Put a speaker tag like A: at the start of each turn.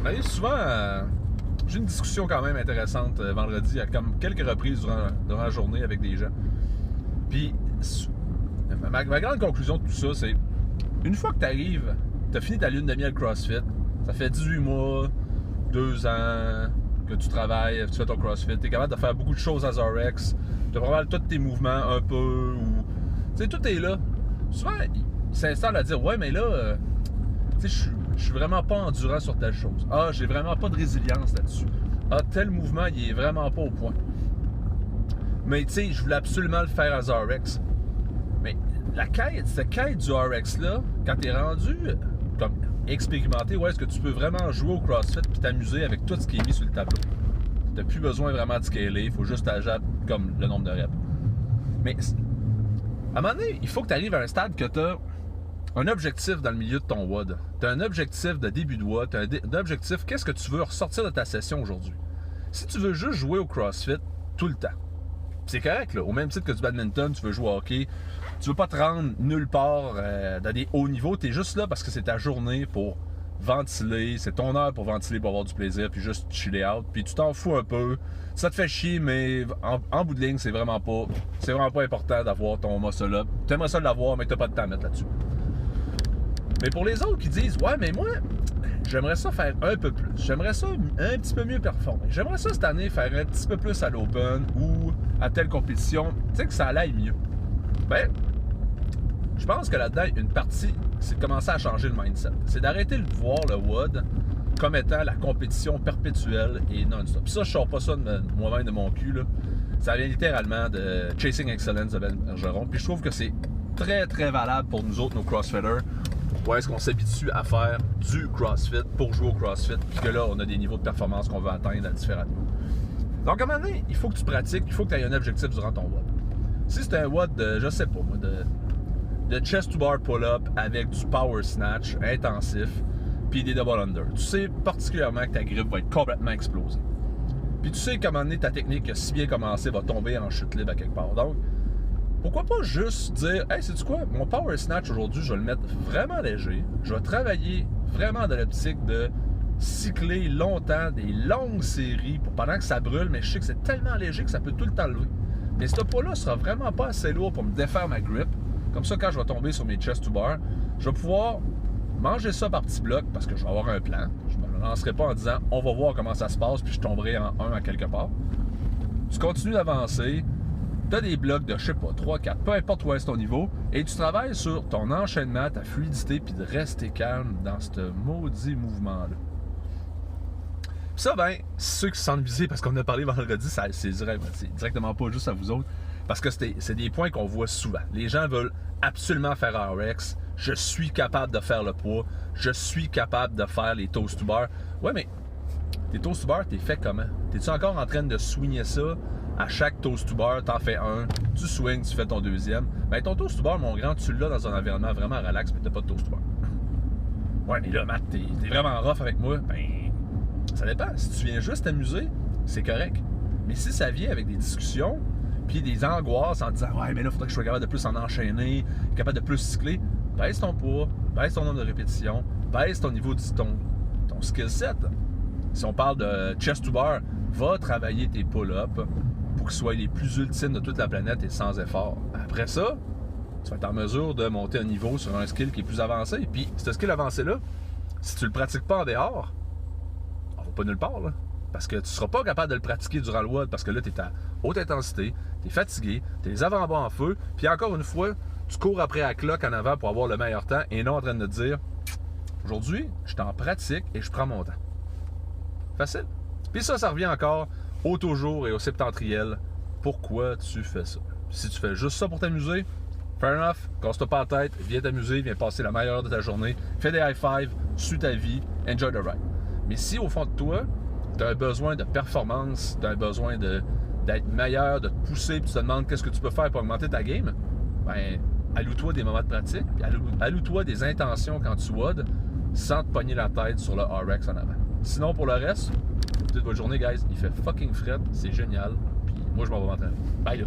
A: m'arrive souvent j'ai une discussion quand même intéressante vendredi à comme quelques reprises durant la journée avec des gens. Puis ma grande conclusion de tout ça, c'est une fois que tu arrives, tu as fini ta lune de miel CrossFit, ça fait 18 mois, 2 ans que tu travailles, tu fais ton CrossFit, tu es capable de faire beaucoup de choses à Zorex, tu as probablement tous tes mouvements un peu, ou tu sais, tout est là. Souvent, il s'installe à dire, ouais, mais là, tu sais, je suis vraiment pas endurant sur telle chose. Ah, j'ai vraiment pas de résilience là-dessus. Ah, tel mouvement, il est vraiment pas au point. Mais tu sais, je voulais absolument le faire à Zorex. Mais cette quête du RX-là, quand t'es rendu comme expérimenté, ouais, est-ce que tu peux vraiment jouer au CrossFit puis t'amuser avec tout ce qui est mis sur le tableau? T'as plus besoin vraiment de scaler, il faut juste t'ajouter comme le nombre de reps. Mais à un moment donné, il faut que tu arrives à un stade que t'as un objectif dans le milieu de ton WOD. T'as un objectif de début de WOD, t'as un objectif, qu'est-ce que tu veux ressortir de ta session aujourd'hui? Si tu veux juste jouer au CrossFit tout le temps, c'est correct, là. Au même titre que du badminton, tu veux jouer au hockey, tu veux pas te rendre nulle part dans des hauts niveaux, t'es juste là parce que c'est ta journée pour ventiler, c'est ton heure pour ventiler, pour avoir du plaisir, puis juste chiller out, puis tu t'en fous un peu, ça te fait chier, mais en bout de ligne, c'est vraiment pas important d'avoir ton muscle up. T'aimerais ça l'avoir, mais t'as pas de temps à mettre là-dessus. Mais pour les autres qui disent, ouais, mais moi, j'aimerais ça faire un peu plus. J'aimerais ça un petit peu mieux performer. J'aimerais ça cette année faire un petit peu plus à l'Open ou à telle compétition. Tu sais que ça aille mieux. Ben, je pense que là-dedans, une partie, c'est de commencer à changer le mindset. C'est d'arrêter de voir le WOD comme étant la compétition perpétuelle et non-stop. Puis ça, je sors pas ça de moi-même de mon cul, là. Ça vient littéralement de Chasing Excellence de Ben Bergeron. Puis je trouve que c'est très, très valable pour nous autres, nos CrossFitters. Ouais, est-ce qu'on s'habitue à faire du CrossFit pour jouer au CrossFit, puis que là, on a des niveaux de performance qu'on veut atteindre à différents niveaux. Donc, à un moment donné, il faut que tu pratiques, il faut que tu aies un objectif durant ton WOD. Si c'est un WOD de, je sais pas moi, de chest to bar pull-up avec du power snatch intensif, puis des double under, tu sais particulièrement que ta grippe va être complètement explosée. Puis tu sais qu'à un moment donné, ta technique, si bien commencé, va tomber en chute libre à quelque part. Donc, pourquoi pas juste dire, hey, sais-tu quoi, mon power snatch aujourd'hui, je vais le mettre vraiment léger. Je vais travailler vraiment dans l'optique de cycler longtemps, des longues séries pendant que ça brûle, mais je sais que c'est tellement léger que ça peut tout le temps lever. Mais ce poids-là sera vraiment pas assez lourd pour me défaire ma grip. Comme ça, quand je vais tomber sur mes chest to bar, je vais pouvoir manger ça par petits blocs parce que je vais avoir un plan. Je ne me lancerai pas en disant, on va voir comment ça se passe, puis je tomberai en un à quelque part. Tu continues d'avancer. Tu as des blocs de, je sais pas, 3, 4, peu importe où est ton niveau, et tu travailles sur ton enchaînement, ta fluidité, puis de rester calme dans ce maudit mouvement-là. Puis ça, ben, ceux qui se sentent visés, parce qu'on a parlé vendredi, c'est directement pas juste à vous autres, parce que c'est des points qu'on voit souvent. Les gens veulent absolument faire RX, je suis capable de faire le poids, je suis capable de faire les toast to bar. Ouais, mais tes toast to bar, t'es fait comment? T'es-tu encore en train de swinger ça? À chaque toast to bar, t'en fais un, tu swings, tu fais ton deuxième. Ben ton toast to bar, mon grand, tu l'as dans un environnement vraiment relax, mais t'as pas de toast to bar. Ouais, mais là, Matt, t'es vraiment rough avec moi. Ben, ça dépend. Si tu viens juste t'amuser, c'est correct. Mais si ça vient avec des discussions, puis des angoisses en disant, ouais, mais là, il faudrait que je sois capable de plus en enchaîner, capable de plus cycler, baisse ton poids, baisse ton nombre de répétitions, baisse ton niveau de ton skill set. Si on parle de chest to bar, va travailler tes pull-ups pour qu'ils soient les plus ultimes de toute la planète et sans effort. Après ça, tu vas être en mesure de monter un niveau sur un skill qui est plus avancé. Puis, ce skill avancé-là, si tu le pratiques pas en dehors, on va pas nulle part, là. Parce que tu seras pas capable de le pratiquer durant le WOD, parce que là, tu es à haute intensité, tu es fatigué, tu es les avant-bras en feu, puis encore une fois, tu cours après la cloque en avant pour avoir le meilleur temps et non en train de te dire, aujourd'hui, je suis en pratique et je prends mon temps. Facile. Puis ça revient encore au toujours et au septentriel. Pourquoi tu fais ça? Si tu fais juste ça pour t'amuser, fair enough, casse-toi pas la tête, viens t'amuser, viens passer la meilleure heure de ta journée, fais des high-five, suis ta vie, enjoy the ride. Mais si au fond de toi, tu as un besoin de performance, tu as un besoin d'être meilleur, de te pousser, puis tu te demandes qu'est-ce que tu peux faire pour augmenter ta game, ben, alloue-toi des moments de pratique, puis alloue-toi des intentions quand tu WOD, sans te pogner la tête sur le RX en avant. Sinon, pour le reste, toute votre journée, guys, il fait fucking fret, c'est génial, puis moi, je m'en vais m'entraîner. Bye, là!